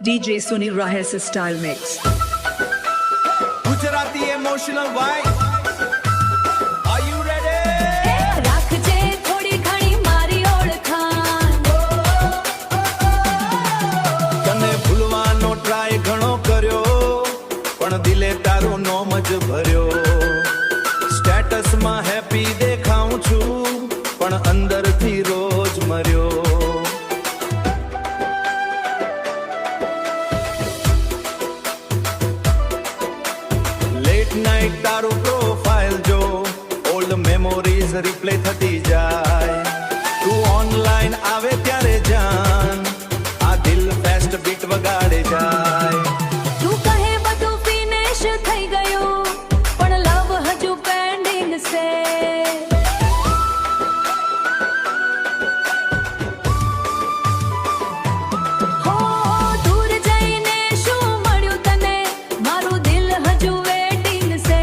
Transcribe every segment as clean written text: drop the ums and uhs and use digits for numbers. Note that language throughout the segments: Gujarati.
DJ Sunil Rahas style mix. Gujarati emotional vibe. Are you ready? રાખજે થોડી ઘણી મારી ઓળખાણ તને ભૂલવાનો ટ્રાય ઘણો કર્યો પણ દિલે તારું નોમ જ ભર્યો સ્ટેટસમાં હેપી દેખાઉં છું પણ અંદરથી રોજ મર્યો લેટ નાઇટ તારું પ્રોફાઇલ જો ઓલ્ડ મેમોરીઝ રિપ્લે થતી જાય તું ઓનલાઈન આવે ત્યારે જાન આ દિલ ફેસ્ટ બીટ વગાડે જાય તું કહે બધું ફિનિશ થઈ ગયું પણ લવ હજુ પેન્ડિંગ છે હો દૂર જઈને શું મળ્યું તને મારું દિલ હજુ વેટિંગ છે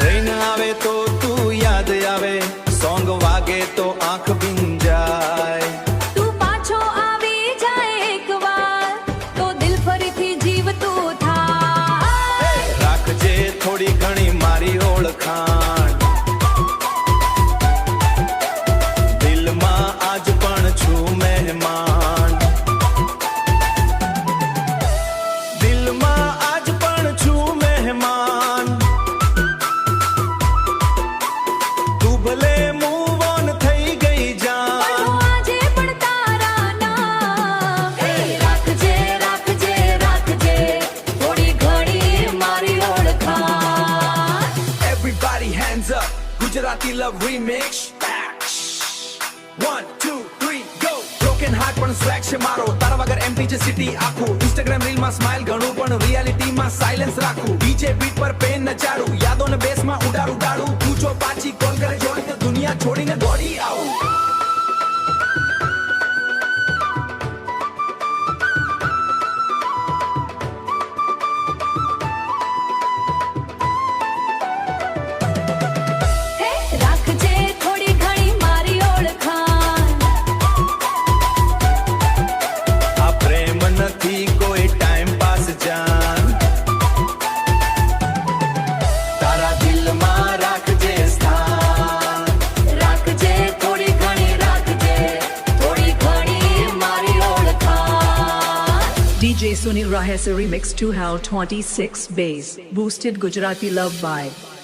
રહીને આવે તો તું યાદ આવે સોંગ વાગે તો આંખ ભીંજાય તું પાછો આવી જાય એકવાર તો દિલ ફરીથી જીવતું થાય રાખજે થોડી ઘણી મારી ઓળખાણ દિલમાં આજ પણ છું મહેમાન દિલમાં આજ પણ છું મહેમાન તું ભલે મૂવ ઓન થઈ ગઈ જાન આજે પણ તારા નામ રાખજે રાખજે રાખજે થોડી ઘણી મારી ઓળખાણ Everybody hands up, Gujarati love remix. 1, 2, 3, go. Broken heart પણ swag છે મારો તારા વગર empty છે city આખું Instagram reel માં smile ઘણું પણ reality માં silence રાખું DJ beat પર પેન નચાડું યાદોને બેસ માં ઉડાડું તું જો પાછી કોલ કરે જોડી તો દુનિયા છોડીને દોડી આવું રાખજે થોડી ઘણી મારી ઓળખાણ આ પ્રેમ નથી કોઈ ટાઈમ પાસ જાન તારા દિલમાં રાખજે સ્થાન રાખજે થોડી ઘણી મારી ઓળખાણ DJ Sunil Rahas remix 2 How 26 bass boosted Gujarati love vibe.